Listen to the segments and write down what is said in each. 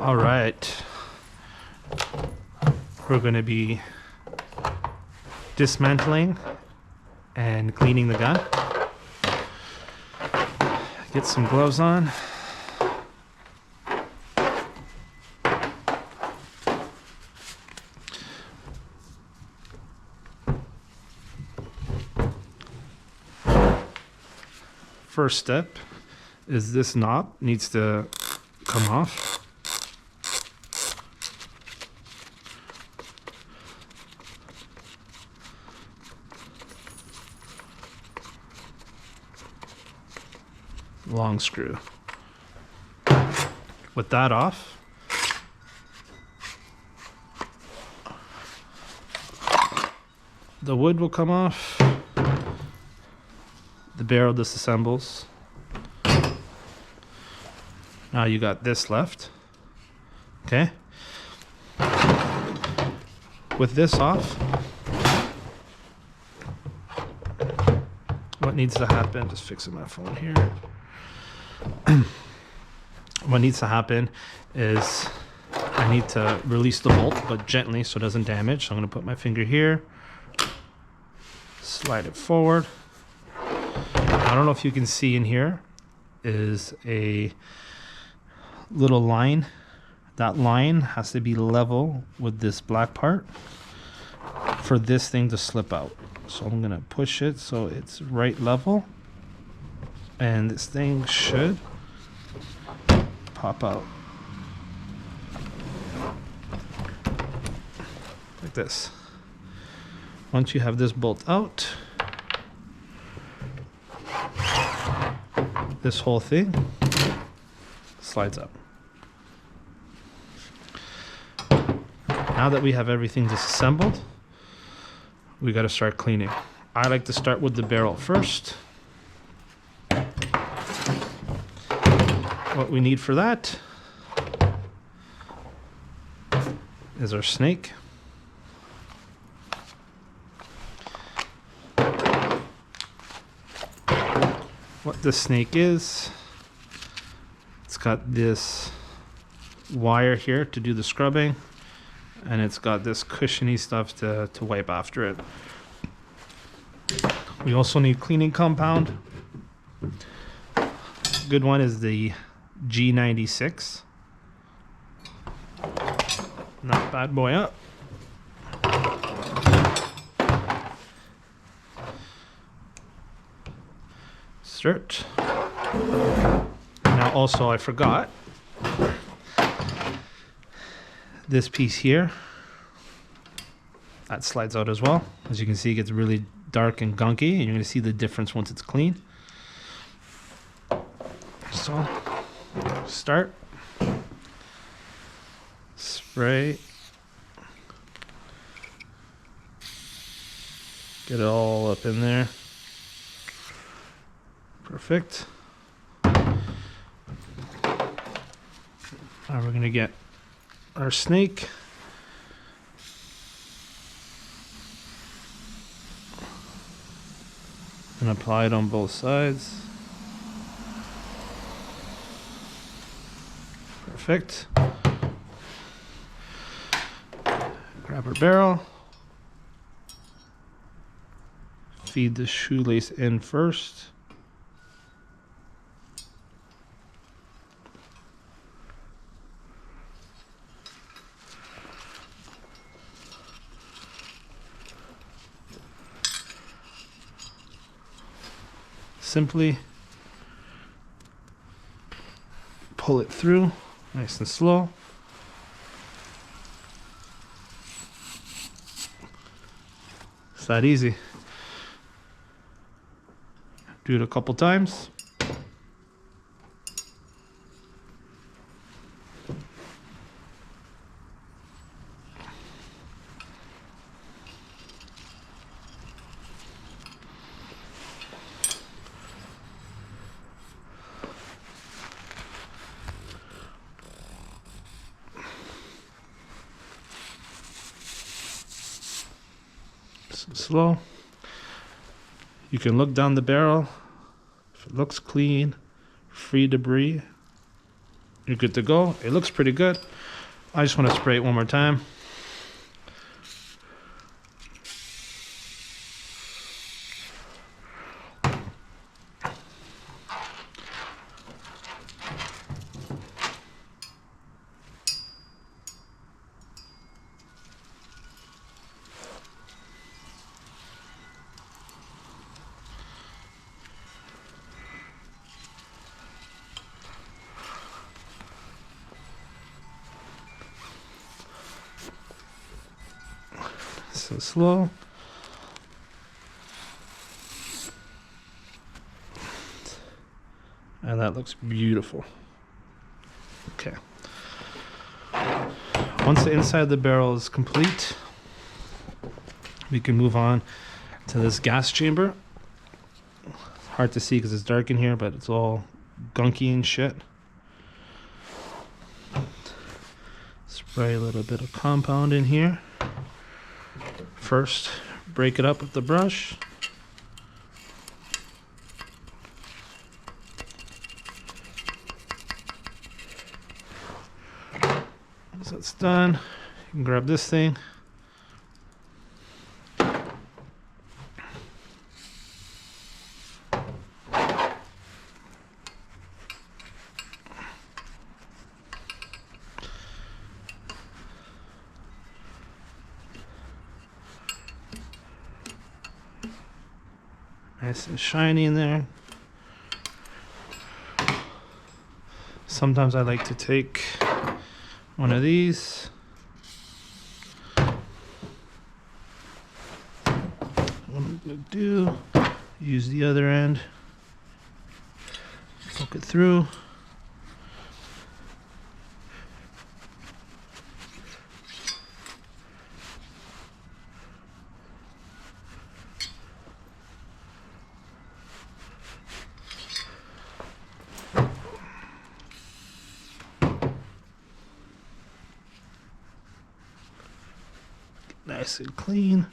All right, we're going to be dismantling and cleaning the gun. Get some gloves on. First step is this knob needs to come off. Long screw. With that off, the wood will come off. The barrel disassembles. Now you got this left. Okay. With this off, what needs to happen, just fixing my phone here. What needs to happen is I need to release the bolt, but gently so it doesn't damage. So I'm going to put my finger here, slide it forward. I don't know if you can see in here is a little line. That line has to be level with this black part for this thing to slip out. So I'm going to push it so it's right level, and this thing should pop out like this. Once you have this bolt out, this whole thing slides up. Now that we have everything disassembled, we got to start cleaning. I like to start with the barrel first. What we need for that is our snake. What the snake is, it's got this wire here to do the scrubbing, and it's got this cushiony stuff to wipe after it. We also need cleaning compound. Good one is the G96. Knock bad boy up. Start. Now also I forgot this piece here. That slides out as well. As you can see, it gets really dark and gunky, and you're going to see the difference once it's clean. So, start, spray, get it all up in there. Perfect. Now we're going to get our snake. And apply it on both sides. Perfect. Grab our barrel. Feed the shoelace in first. Simply pull it through, nice and slow. It's that easy. Do it a couple times. Slow. You can look down the barrel. If it looks clean, free debris, you're good to go. It looks pretty good. I just want to spray it one more time. So slow. And that looks beautiful. Okay. Once the inside of the barrel is complete, we can move on to this gas chamber. Hard to see because it's dark in here, but it's all gunky and shit. Spray a little bit of compound in here. First, break it up with the brush. Once that's done, you can grab this thing. Nice and shiny in there. Sometimes I like to take one of these. What I'm gonna do, use the other end, poke it through. Nice and clean.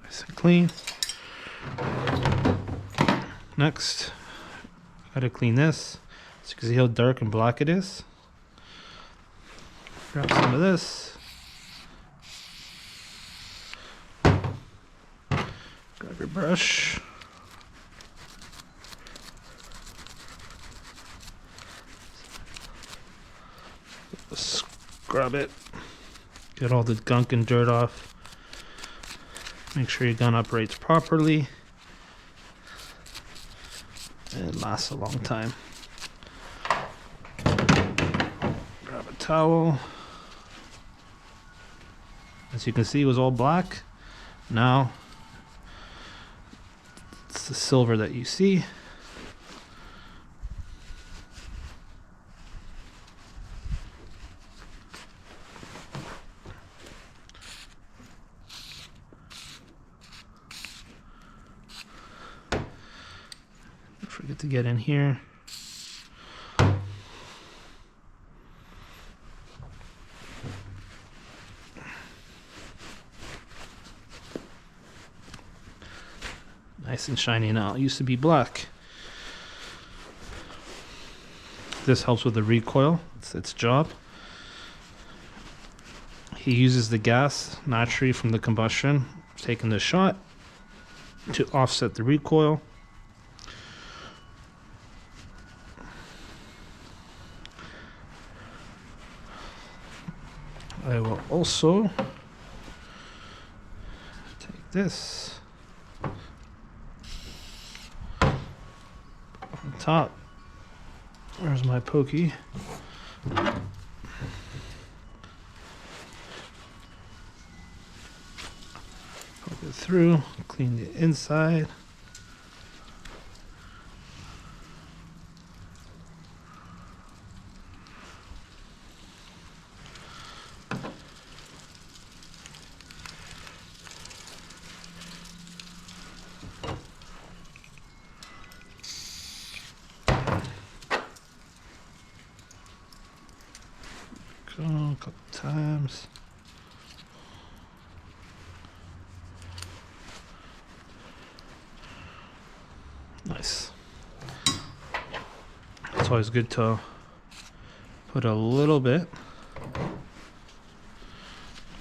Nice and clean. Next, gotta clean this. So you can see how dark and black it is. Grab some of this. Grab your brush. Scrub it. Get all the gunk and dirt off. Make sure your gun operates properly. And it lasts a long time. Grab a towel. As you can see, it was all black. Now, it's the silver that you see. Forget to get in here. Nice and shiny now. It used to be black. This helps with the recoil. It's its job. He uses the gas naturally from the combustion, taking the shot to offset the recoil. I will also take this on top. Where's my pokey? Poke it through, clean the inside. Go a couple times. Nice. It's always good to put a little bit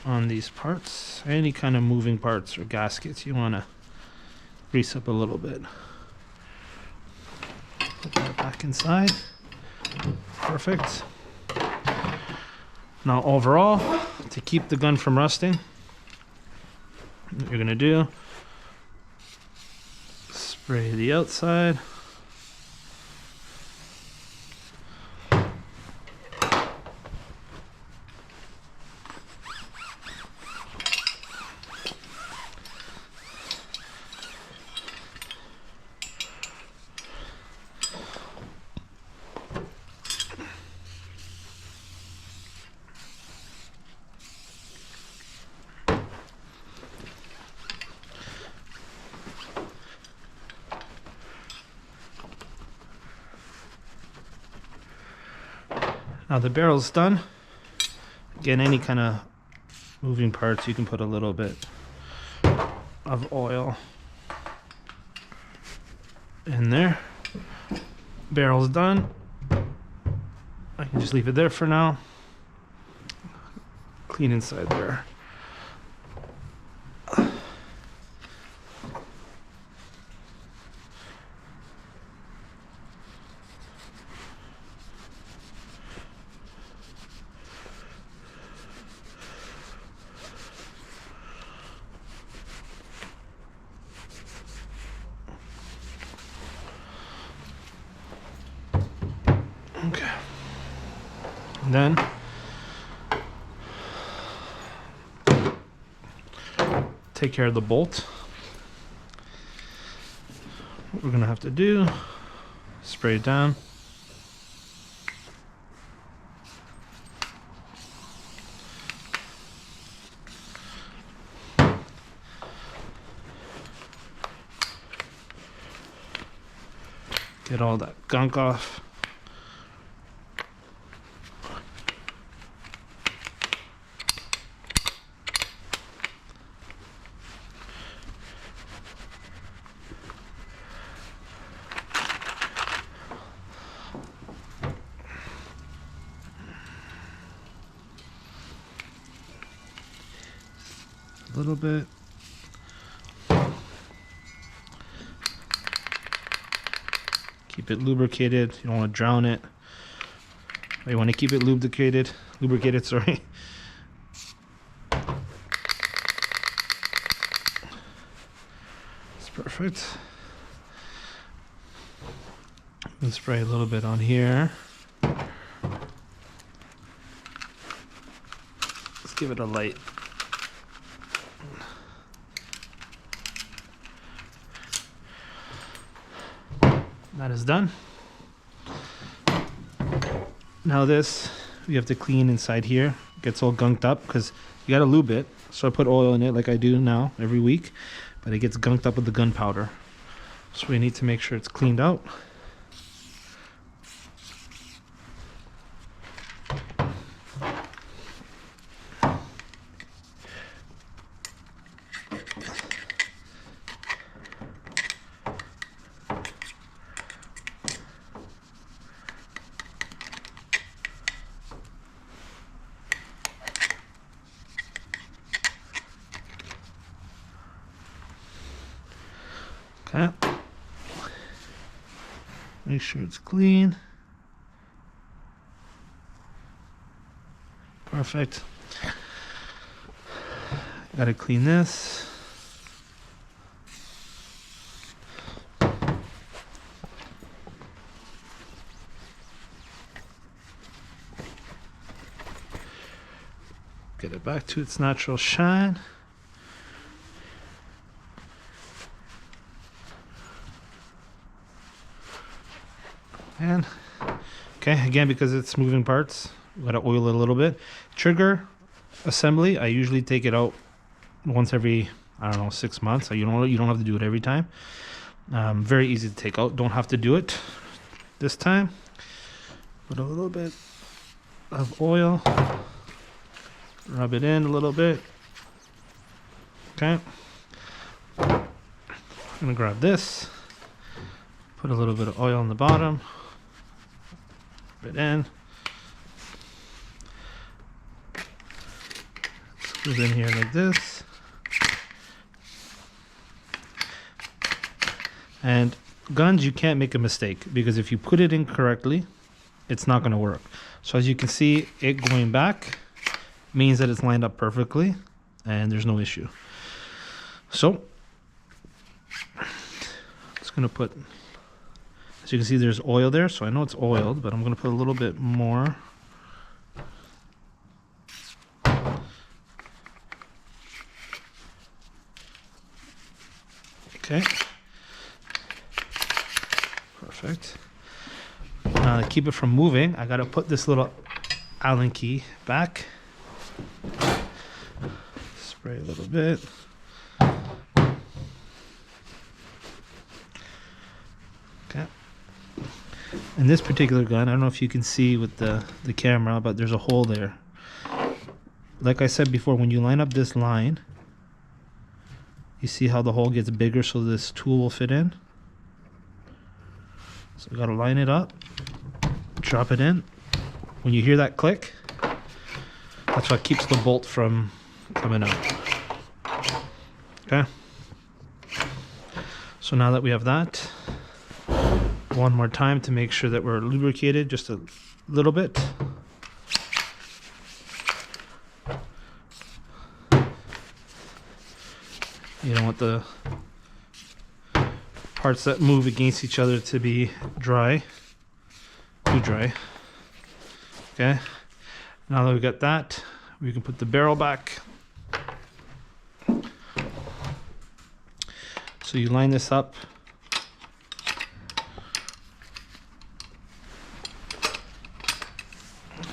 on these parts. Any kind of moving parts or gaskets you want to grease up a little bit. Put that back inside. Perfect. Now overall, to keep the gun from rusting, what you're gonna do, spray the outside. Now the barrel's done. Again, any kind of moving parts, you can put a little bit of oil in there. Barrel's done. I can just leave it there for now. Clean inside there. Okay. And then take care of the bolt. What we're gonna have to do, spray it down. Get all that gunk off. A little bit. Keep it lubricated. You don't want to drown it. You want to keep it lubricated, sorry. It's perfect. And spray a little bit on here. Let's give it a light. That is done. Now this, you have to clean inside here. It gets all gunked up because you gotta lube it. So I put oil in it like I do now every week, but it gets gunked up with the gunpowder. So we need to make sure it's cleaned out. Okay. Make sure it's clean. Perfect. Gotta clean this. Get it back to its natural shine. And okay, again, because it's moving parts, we gotta oil it a little bit. Trigger assembly, I usually take it out once every, I don't know, 6 months. So you don't have to do it every time. Very easy to take out. Don't have to do it this time. Put a little bit of oil, rub it in a little bit. Okay. I'm gonna grab this, Put a little bit of oil on the bottom. Put it in. Screws in here like this. And guns, you can't make a mistake, because if you put it in correctly, it's not going to work. So as you can see, it going back means that it's lined up perfectly and there's no issue. So just going to put, as you can see, there's oil there, so I know it's oiled, but I'm going to put a little bit more. Okay. Perfect. Now to keep it from moving, I gotta put this little Allen key back. Spray a little bit. Okay. In this particular gun, I don't know if you can see with the camera, but there's a hole there. Like I said before, when you line up this line, you see how the hole gets bigger so this tool will fit in? So we gotta line it up, drop it in. When you hear that click, that's what keeps the bolt from coming out. Okay. So now that we have that, one more time to make sure that we're lubricated just a little bit. You don't want the parts that move against each other to be dry, too dry. Okay, now that we got that, we can put the barrel back. So you line this up.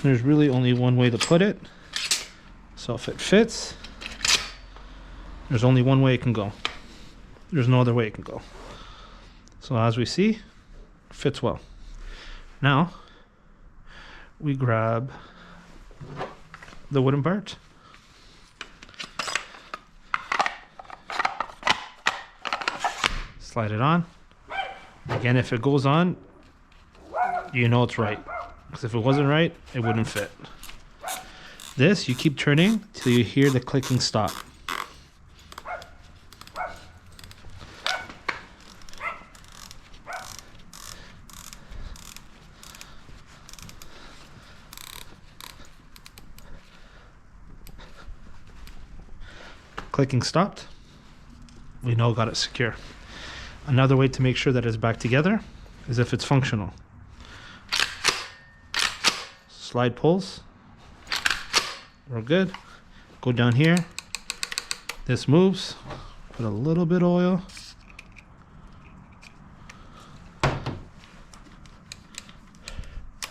There's really only one way to put it. So if it fits, there's only one way it can go. There's no other way it can go. So as we see, fits well. Now, we grab the wooden part. Slide it on. Again, if it goes on, you know it's right. Because if it wasn't right, it wouldn't fit. This, you keep turning till you hear the clicking stop. Clicking stopped. We know got it secure. Another way to make sure that it's back together is if it's functional. Slide pulls. We're good. Go down here. This moves. Put a little bit of oil.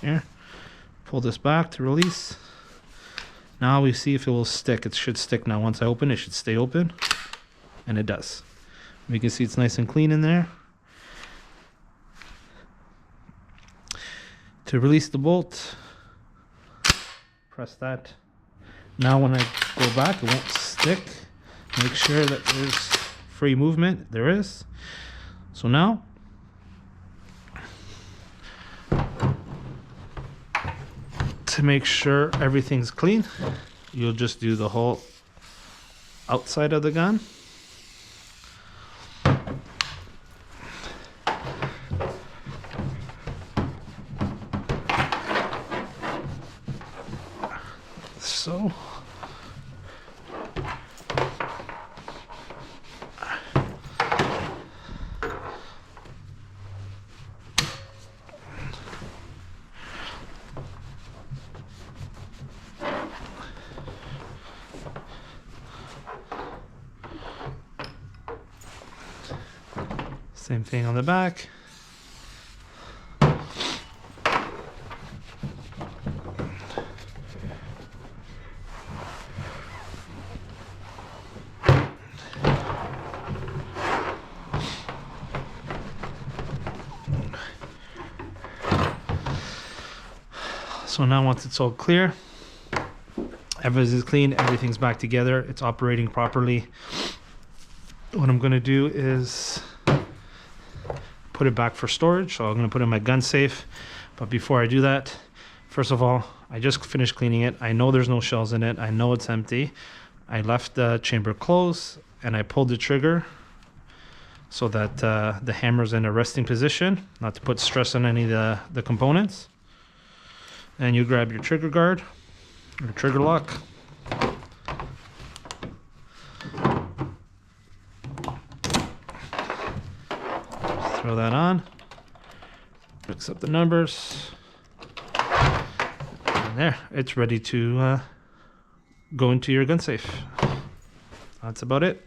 Here. Pull this back to release. Now we see if it will stick. It should stick now. Once I open it, it should stay open. And it does. We can see it's nice and clean in there. To release the bolt, press that. Now when I go back, it won't stick. Make sure that there's free movement. There is. So now, to make sure everything's clean, you'll just do the whole outside of the gun. So same thing on the back. So now once it's all clear, everything is clean, everything's back together, it's operating properly. What I'm going to do is put it back for storage. So I'm going to put it in my gun safe. But before I do that, first of all, I just finished cleaning it. I know there's no shells in it. I know it's empty. I left the chamber closed and I pulled the trigger so that the hammer's in a resting position, not to put stress on any of the components. And you grab your trigger guard, your trigger lock. Just throw that on. Mix up the numbers. And there, it's ready to go into your gun safe. That's about it.